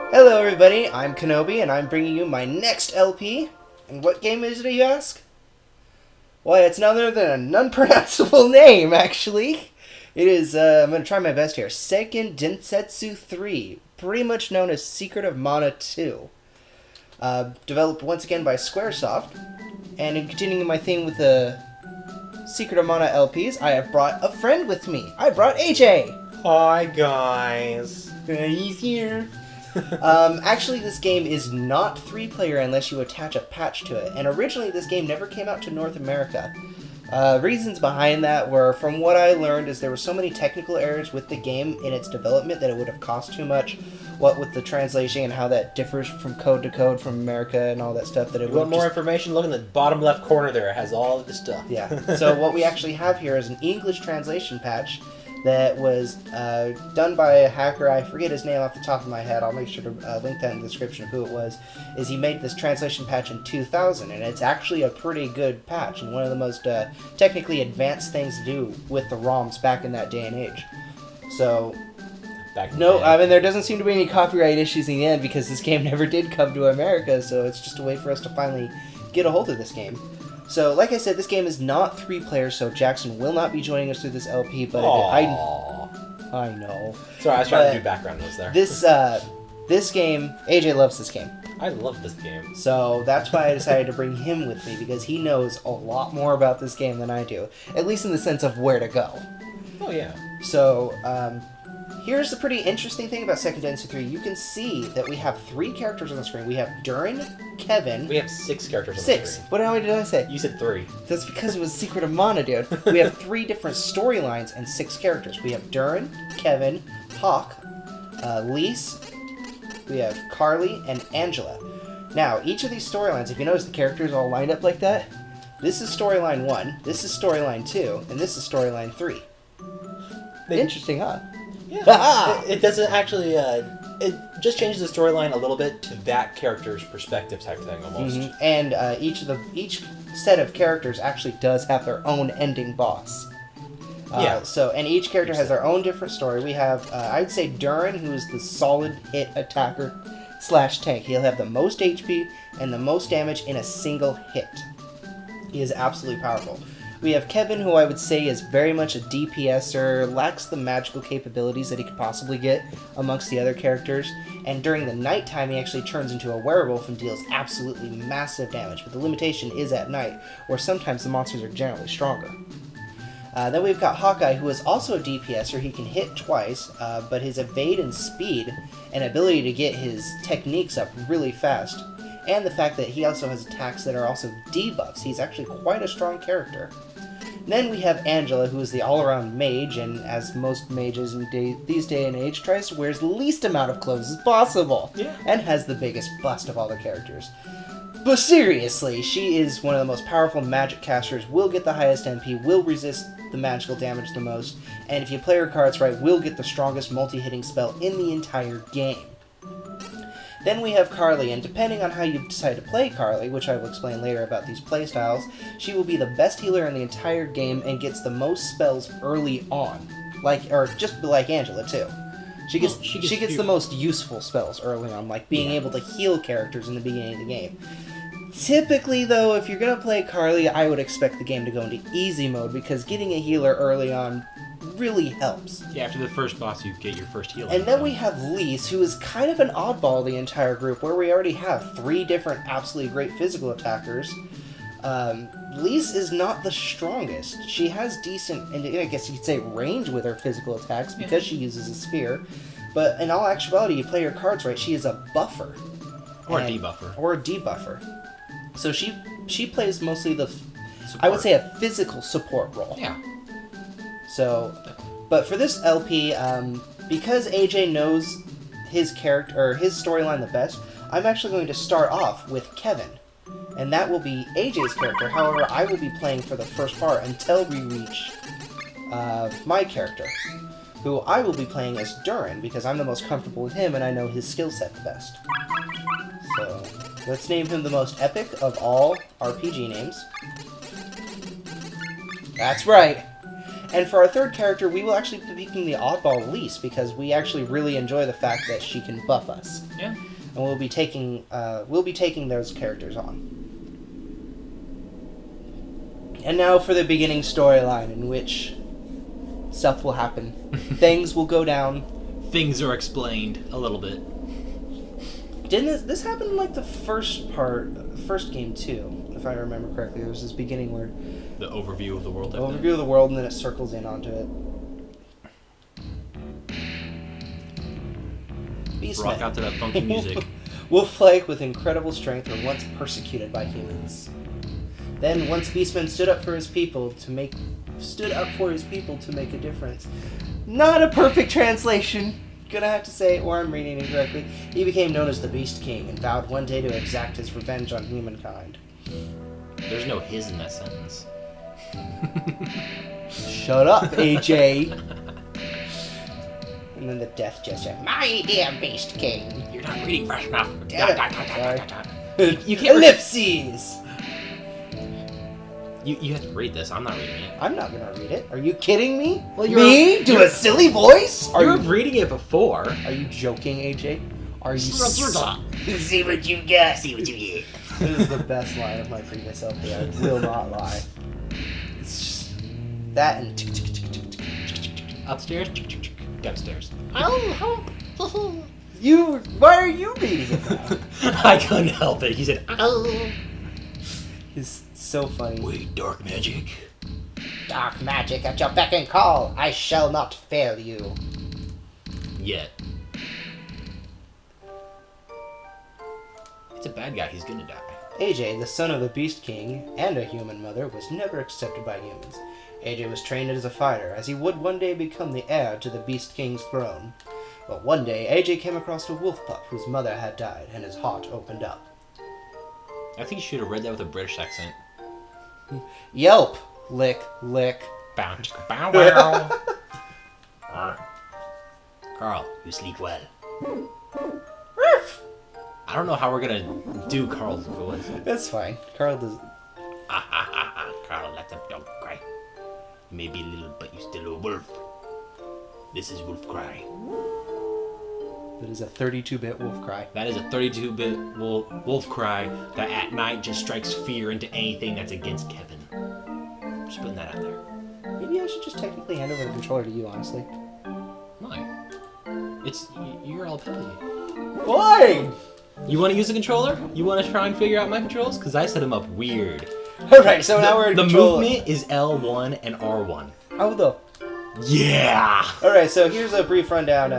Hello everybody, I'm Kenobi and I'm bringing you my next LP. And what game is it, you ask? Well, it's none other than an unpronounceable name, actually. It is, I'm going to try my best here, Seiken Densetsu 3, pretty much known as Secret of Mana 2. Developed once again by Squaresoft. And in continuing my theme with the Secret of Mana LPs, I have brought a friend with me. I brought AJ! Hi, guys. He's here. Actually, this game is not 3-player unless you attach a patch to it, and originally this game never came out to North America. Reasons behind that were, from what I learned, is there were so many technical errors with the game in its development that it would have cost too much, what with the translation and how that differs from code to code from America and all that stuff, that it You would want more just... information? Look in the bottom left corner there. It has all of the stuff. Yeah. So what we actually have here is an English translation patch that was done by a hacker. I forget his name off the top of my head. I'll make sure to link that in the description of who it was. Is he made this translation patch in 2000, and it's actually a pretty good patch and one of the most technically advanced things to do with the ROMs back in that day and age. So, I mean, there doesn't seem to be any copyright issues in the end because this game never did come to America, so it's just a way for us to finally get a hold of this game. So, like I said, this game is not 3-player, so Jackson will not be joining us through this LP, but I know. Sorry, I was trying to do background noise there. This game, AJ loves this game. I love this game. So that's why I decided to bring him with me, because he knows a lot more about this game than I do. At least in the sense of where to go. Oh, yeah. So, here's the pretty interesting thing about Seiken Densetsu 3. You can see that we have 3 characters on the screen. We have Durin, Kevin... We have 6 characters on the 6. screen. What did I say? You said 3. That's because it was Secret of Mana, dude. We have 3 different storylines and 6 characters. We have Durin, Kevin, Hawk, Lise, we have Carly, and Angela. Now, each of these storylines, if you notice the characters all lined up like that, this is storyline 1, this is storyline 2, and this is storyline 3. Interesting, huh? Yeah. it doesn't actually... it just changes the storyline a little bit to that character's perspective type thing, almost. Mm-hmm. And each set of characters actually does have their own ending boss. And each character has their own different story. We have, I'd say, Durin, who is the solid hit attacker / tank. He'll have the most HP and the most damage in a single hit. He is absolutely powerful. We have Kevin, who I would say is very much a DPSer, lacks the magical capabilities that he could possibly get amongst the other characters, and during the nighttime he actually turns into a werewolf and deals absolutely massive damage, but the limitation is at night, where sometimes the monsters are generally stronger. Then we've got Hawkeye, who is also a DPSer. He can hit twice, but his evade and speed and ability to get his techniques up really fast, and the fact that he also has attacks that are also debuffs. He's actually quite a strong character. Then we have Angela, who is the all-around mage, and as most mages in these day and age, tries to wear the least amount of clothes as possible, and has the biggest bust of all the characters. But seriously, she is one of the most powerful magic casters, will get the highest MP, will resist the magical damage the most, and if you play her cards right, will get the strongest multi-hitting spell in the entire game. Then we have Carly, and depending on how you decide to play Carly, which I will explain later about these playstyles, she will be the best healer in the entire game and gets the most spells early on. Just like Angela, too. She gets the most useful spells early on, like being able to heal characters in the beginning of the game. Typically, though, if you're going to play Carly, I would expect the game to go into easy mode, because getting a healer early on really helps. Yeah, after the first boss, you get your first healing. And then we have Lise, who is kind of an oddball the entire group, where we already have 3 different absolutely great physical attackers. Lise is not the strongest. She has decent, and I guess you could say, range with her physical attacks, because she uses a spear. But in all actuality, you play her cards right, she is a buffer. Or a debuffer. Or a debuffer. So she plays mostly the, Support. I would say, a physical support role. Yeah. So, but for this LP, because AJ knows his character, or his storyline the best, I'm actually going to start off with Kevin. And that will be AJ's character. However, I will be playing for the first part until we reach my character, who I will be playing as Durin, because I'm the most comfortable with him and I know his skill set the best. So, let's name him the most epic of all RPG names. That's right! And for our third character, we will actually be picking the oddball least because we actually really enjoy the fact that she can buff us. Yeah. And we'll be taking those characters on. And now for the beginning storyline in which stuff will happen. Things will go down. Things are explained a little bit. Didn't this happen in like the first game too, if I remember correctly? There was this beginning where The overview of the world. overview of the world, and then it circles in onto it. Rock out to that funky music. Wolf-like with incredible strength were once persecuted by humans. Then, once Beastman stood up for his people to make a difference. Not a perfect translation, gonna have to say, or I'm reading it incorrectly. He became known as the Beast King and vowed one day to exact his revenge on humankind. There's no his in that sentence. Shut up, AJ. And then the death gesture. My dear Beast King. You're not reading fast enough. Sorry. You can't Ellipses. You have to read this. I'm not reading it. I'm not gonna read it. Are you kidding me? Well, me? Do a silly voice? You were reading it before. Are you joking, AJ? Are you? See what you got. See what you get. This is the best line of my previous LP. I will not lie. It's just that and Upstairs. Downstairs. you. Why are you reading it now? I couldn't help it. He said, "Oh." It's so funny. Wait, dark magic. Dark magic at your beck and call. I shall not fail you. Yet. It's a bad guy. He's gonna die. AJ, the son of the Beast King and a human mother, was never accepted by humans. AJ was trained as a fighter, as he would one day become the heir to the Beast King's throne. But one day, AJ came across a wolf pup whose mother had died, and his heart opened up. I think you should have read that with a British accent. Yelp! Lick, lick. Bow, chicka, bow, wow. Carl, you sleep well. I don't know how we're gonna do Carl's voice. That's fine. Carl does. Carl, let the dog cry. You may be little, but you're still a wolf. This is wolf cry. That is a 32-bit wolf cry. That is a 32-bit wolf cry that at night just strikes fear into anything that's against Kevin. Just putting that out there. Maybe I should just technically hand over the controller to you, honestly. Why? It's you're all petty. Why? You want to use the controller? You want to try and figure out my controls? Because I set them up weird. Alright, so now we're in the control. movement is L1 and R1. How the... Yeah! Alright, so here's a brief rundown.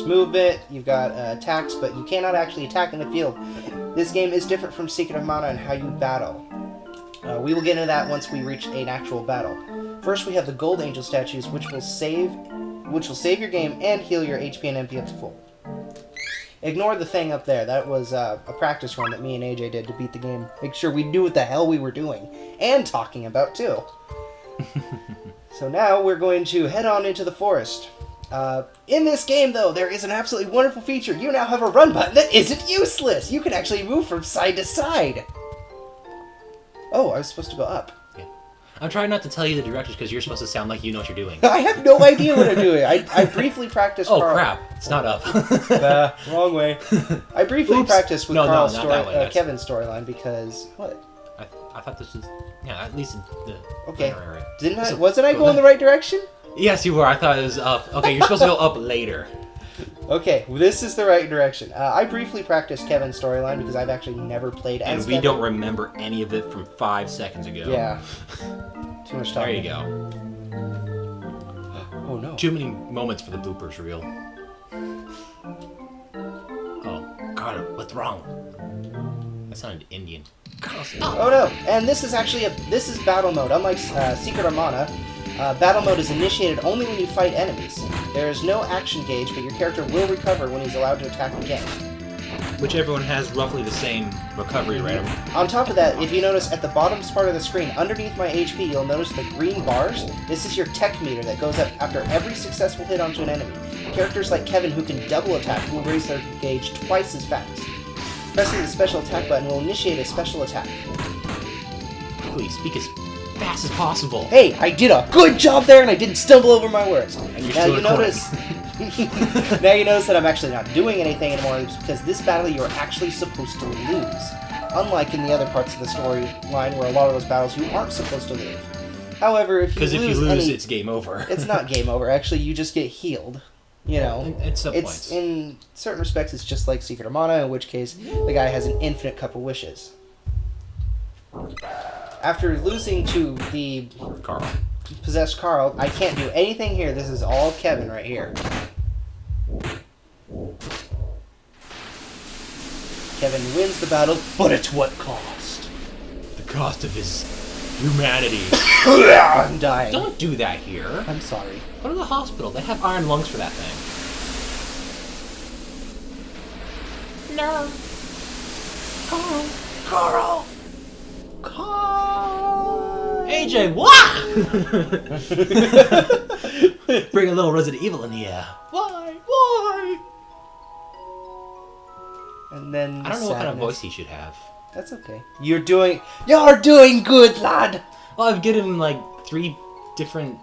Movement, you've got attacks, but you cannot actually attack in the field. This game is different from Secret of Mana and how you battle. We will get into that once we reach an actual battle. First, we have the Gold Angel statues, which will save your game and heal your HP and MP up to full. Ignore the thing up there. That was a practice run that me and AJ did to beat the game. Make sure we knew what the hell we were doing. And talking about, too. So now we're going to head on into the forest. In this game, though, there is an absolutely wonderful feature. You now have a run button that isn't useless. You can actually move from side to side. Oh, I was supposed to go up. Yeah. I'm trying not to tell you the directions because you're supposed to sound like you know what you're doing. I have no idea what I'm doing. I briefly practiced Oh, Carl. crap. It's not up. Wrong way. I briefly practiced with Carl's not that way, Kevin's storyline because... What? I thought this was... Yeah, at least the... Okay. Right. Wasn't I going the right direction? Yes, you were. I thought it was up. Okay, you're supposed to go up later. Okay, well, this is the right direction. I briefly practiced Kevin's storyline because I've actually never played as And we Kevin. don't remember any of it from 5 seconds ago. Yeah. Too much time. There you go. Oh, no. Too many moments for the bloopers reel. Oh, Carl, what's wrong? That sounded Indian. Carl, stop. Oh, no. And this is actually this is battle mode. Unlike Secret of Mana, battle mode is initiated only when you fight enemies. There is no action gauge, but your character will recover when he's allowed to attack again. Which everyone has roughly the same recovery rate. On top of that, if you notice at the bottom part of the screen, underneath my HP, you'll notice the green bars. This is your tech meter that goes up after every successful hit onto an enemy. Characters like Kevin who can double attack will raise their gauge twice as fast. Pressing the special attack button will initiate a special attack. Please, speak as fast as possible. Hey, I did a good job there, and I didn't stumble over my words. And you're Now still you recording. notice. Now you notice that I'm actually not doing anything anymore. It's because this battle you're actually supposed to lose, unlike in the other parts of the storyline where a lot of those battles you aren't supposed to lose. However, if you Because if you lose, any, it's game over. it's not game over. Actually, you just get healed. You know, At some it's points. in certain respects it's just like Secret of Mana, in which case the guy has an infinite cup of wishes. After losing to the Carl. possessed Carl, I can't do anything here. This is all Kevin right here. Kevin wins the battle, but at what cost? The cost of his humanity. I'm dying. Don't do that here. I'm sorry. Go to the hospital. They have iron lungs for that thing. No. Carl. Carl. AJ, what? Bring a little Resident Evil in here. Why? And then I don't know what kind of sadness. voice he should have. That's okay. You're doing good, lad. Well, I've given him like 3 different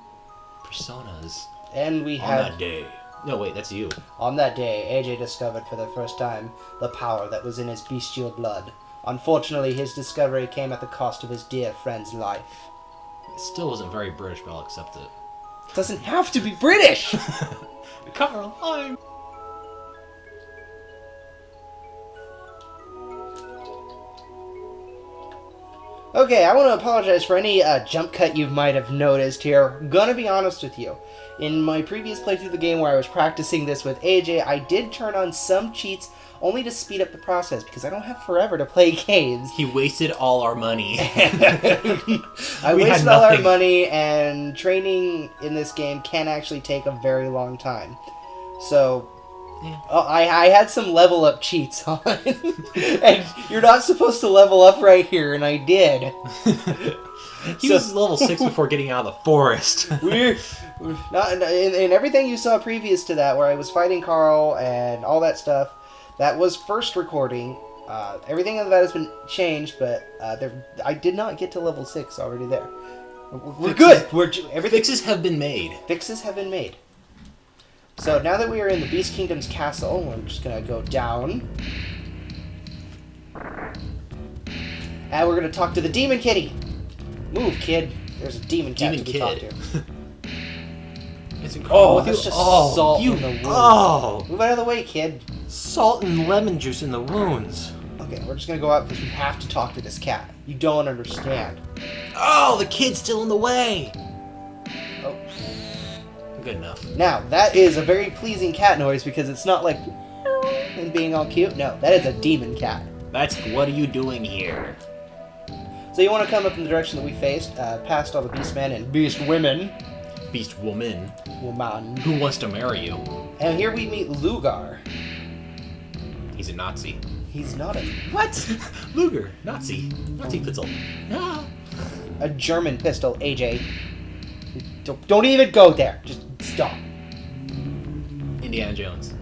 personas And we on have that day. No, wait, that's you. on that day, AJ discovered for the first time the power that was in his bestial blood. Unfortunately, his discovery came at the cost of his dear friend's life. It still wasn't very British, but I'll accept it. It doesn't have to be British. Carl, I'm... Okay, I want to apologize for any jump cut you might have noticed here. Gonna be honest with you. In my previous playthrough of the game where I was practicing this with AJ, I did turn on some cheats only to speed up the process because I don't have forever to play games. He wasted all our money. I We had wasted all our nothing. money, and training in this game can actually take a very long time. So, Yeah. I had some level up cheats on. And you're not supposed to level up right here, and I did. He So- was level 6 before getting out of the forest. We're not in everything you saw previous to that, where I was fighting Carl and all that stuff. That was first recording. Everything of that has been changed, but I did not get to level 6 already there. We're Fixes- good. Everything Fixes have been made. fixes have been made. So now that we are in the Beast Kingdom's castle, we're just gonna go down, and we're gonna talk to the Demon Kitty. Move, kid. There's a demon cat Demon to be talked kid. to. It's Oh, with that's you- just oh, salt you, in the wound. Oh, Move out of the way, kid. salt and lemon juice in the wounds. Okay, we're just gonna go out because we have to talk to this cat. You don't understand. Oh, the kid's still in the way. Oh. Good enough. Now, that is a very pleasing cat noise because it's not like and being all cute. No, that is a demon cat. That's what are you doing here? So you want to come up in the direction that we faced, past all the beastmen and beast women. Beast woman. Woman. Who wants to marry you? And here we meet Lugar. He's a Nazi. He's not a... What? Luger. Nazi. Nazi Pitzel. Ah. A German pistol, AJ. Don't even go there. Just stop. Indiana Jones.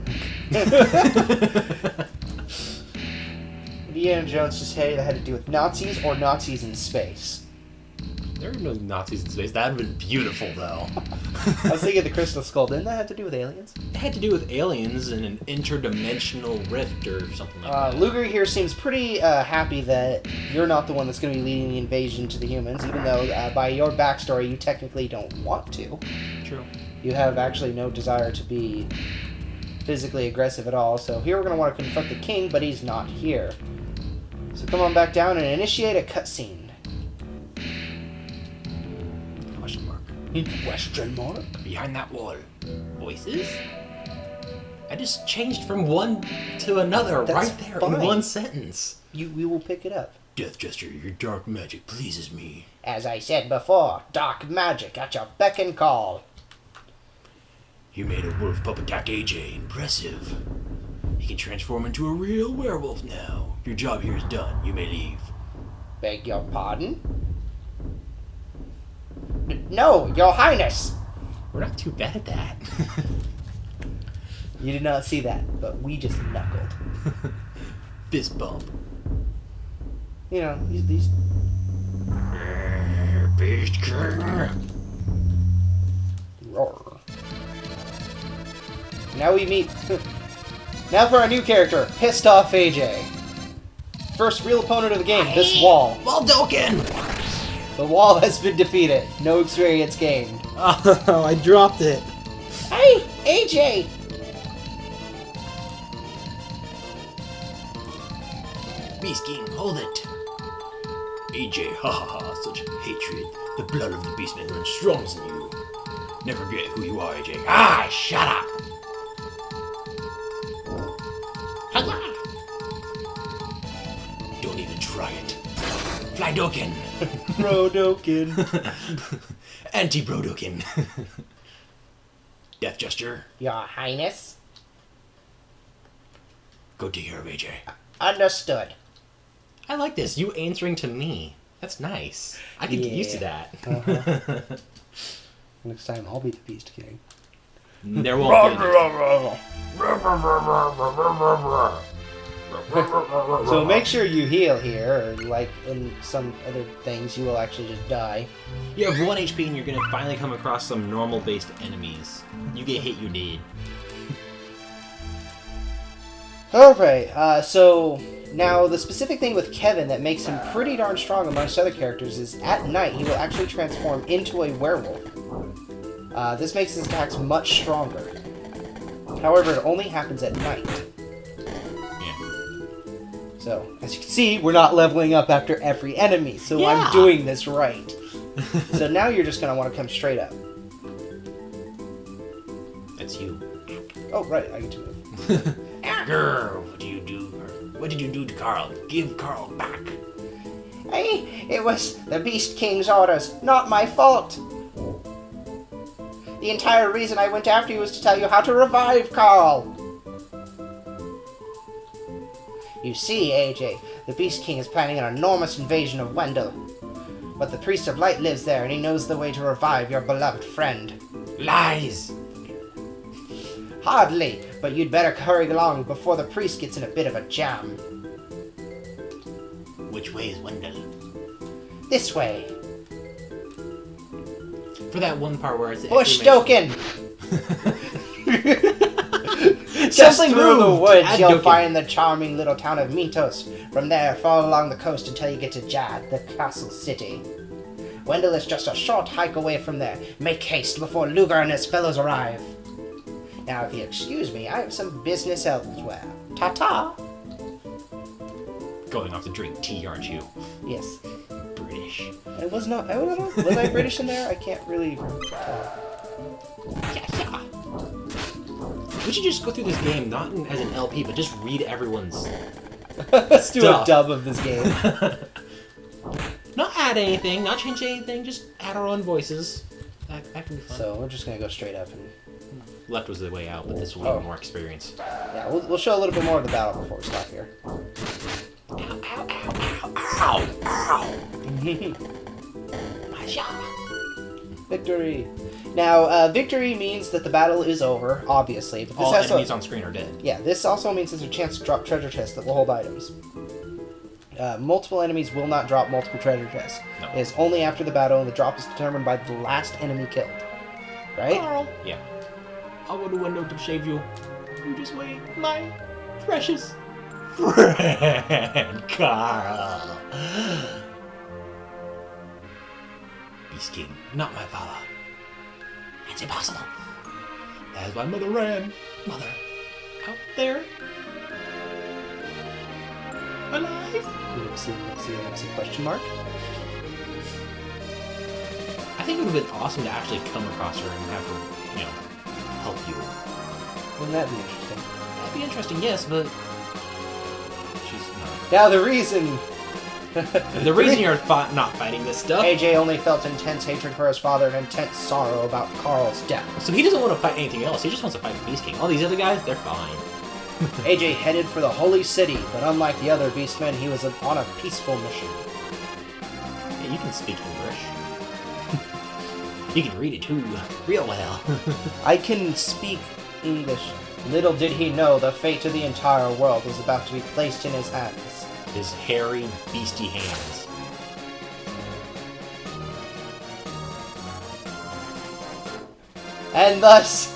Indiana Jones just had to do with Nazis or Nazis in space. There are no Nazis in space. That would have been beautiful, though. I was thinking the Crystal Skull. Didn't that have to do with aliens? It had to do with aliens and an interdimensional rift or something like that. Luger here seems pretty happy that you're not the one that's going to be leading the invasion to the humans, even though by your backstory you technically don't want to. True. You have actually no desire to be physically aggressive at all, so here we're going to want to confront the king, but he's not here. So come on back down and initiate a cutscene. Question mark. Question mark? Behind that wall. Voices? I just changed from one to another That's right there fine. in one sentence. We will pick it up. Death Gesture, your dark magic pleases me. As I said before, dark magic at your beck and call. You made a wolf pup attack AJ. Impressive. He can transform into a real werewolf now. Your job here is done. You may leave. Beg your pardon? No, your highness! We're not too bad at that. You did not see that, but we just knuckled. Fist bump. You know, these Beast King. Roar. Now we meet... now for our new character, Pissed Off AJ. First real opponent of the game, this wall. Waldokin! The wall has been defeated. No experience gained. Oh, I dropped it. Hey, AJ! Beast King, hold it. AJ, ha ha ha, such hatred. The blood of the beastmen runs strong in you. Never forget who you are, AJ. Ah, shut up! Don't even try it. Flydokin! Brodokin. Anti-Brodokin. Death Gesture. Your Highness? Go take care of AJ. Understood. I like this. You answering to me. That's nice. I can get used to that. Uh-huh. Next time, I'll be the Beast King. There won't be. So make sure you heal here, or like in some other things, you will actually just die. You have 1 HP and you're going to finally come across some normal-based enemies. You get hit, you're dead. Alright, so now the specific thing with Kevin that makes him pretty darn strong amongst other characters is at night he will actually transform into a werewolf. This makes his attacks much stronger. However, it only happens at night. So, as you can see, we're not leveling up after every enemy, so I'm doing this right. So now you're just going to want to come straight up. That's you. Oh, right, I get to move. Grr, what do you do? What did you do to Carl? Give Carl back. Hey, it was the Beast King's orders, not my fault. The entire reason I went after you was to tell you how to revive Carl. You see, AJ, the Beast King is planning an enormous invasion of Wendell. But the Priest of Light lives there, and he knows the way to revive your beloved friend. Lies! Hardly, but you'd better hurry along before the priest gets in a bit of a jam. Which way is Wendell? This way. For that one part where it's Bush Doken! Just Something through the moved. woods, you'll Hadouken. find the charming little town of Mintos. From there, follow along the coast until you get to Jad, the castle city. Wendell is just a short hike away from there. Make haste before Luger and his fellows arrive. Now, if you excuse me, I have some business elsewhere. Ta-ta! Going off to drink tea, aren't you? Yes. British. I was not. I don't know. Was I British in there? I can't really tell. We should just go through this game, not as an LP, but just read everyone's. Let's do a Stuff. dub of this game. Not add anything, not change anything, just add our own voices. That can be fun. So we're just gonna go straight up and. Left was the way out, but this will Oh. be more experience. Yeah, we'll show a little bit more of the battle before we stop here. Ow! Ow! My shot! Victory! Now, victory means that the battle is over, obviously. But this All has enemies on screen are dead. Yeah, this also means there's a chance to drop treasure chests that will hold items. Multiple enemies will not drop multiple treasure chests. No. It is only after the battle, and the drop is determined by the last enemy killed. Right? Carl! Yeah. I'll go to window to save you. You just wait, my precious friend, Carl. Beast King, not my father. It's impossible. As my mother ran, mother, out there, alive. Let's see question mark. I think it would have been awesome to actually come across her and have her, help you. Wouldn't that be interesting? That'd be interesting, yes, but she's not. Now the reason... The reason you're not fighting this stuff... AJ only felt intense hatred for his father and intense sorrow about Carl's death. So he doesn't want to fight anything else. He just wants to fight the Beast King. All these other guys, they're fine. AJ headed for the Holy City, but unlike the other Beastmen, he was on a peaceful mission. Yeah, you can speak English. You can read it too, real well. I can speak English. Little did he know the fate of the entire world was about to be placed in his hands. His hairy, beastie hands. And thus,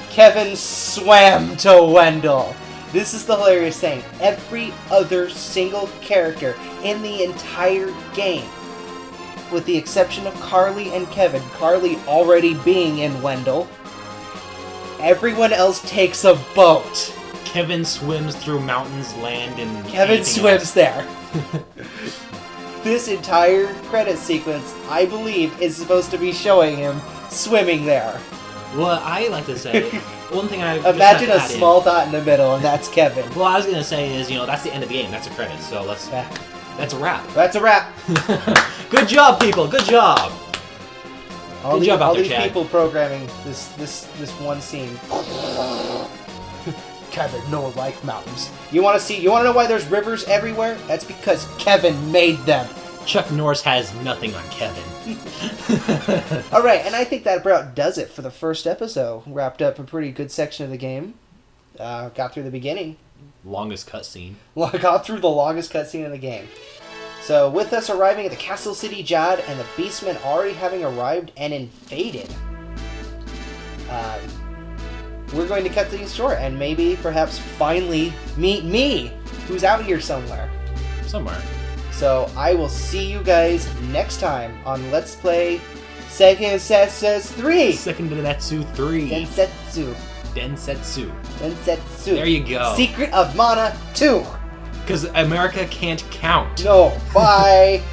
Kevin swam to Wendell. This is the hilarious thing. Every other single character in the entire game, with the exception of Carly and Kevin, Carly already being in Wendell, everyone else takes a boat. Kevin swims through mountains, land, and Kevin swims there. This entire credit sequence, I believe, is supposed to be showing him swimming there. Well, I like to say, one thing I imagine a small dot in the middle, and that's Kevin. Well, I was gonna say is, that's the end of the game. That's the credits. So that's a wrap. That's a wrap. Good job, people. Good job. Good job out there, these Chad. people programming this one scene. Kevin, no one likes mountains. You want to know why there's rivers everywhere? That's because Kevin made them. Chuck Norris has nothing on Kevin. Alright, and I think that about does it for the first episode. Wrapped up a pretty good section of the game. Got through the beginning. Longest cutscene. Got through the longest cutscene in the game. So, with us arriving at the Castle City Jad and the Beastmen already having arrived and invaded, we're going to cut things short and maybe, perhaps, finally meet me, who's out here somewhere. Somewhere. So, I will see you guys next time on Let's Play Seiken Densetsu 3! Seiken Densetsu 3. Densetsu. There you go. Secret of Mana 2! Because America can't count. No, bye!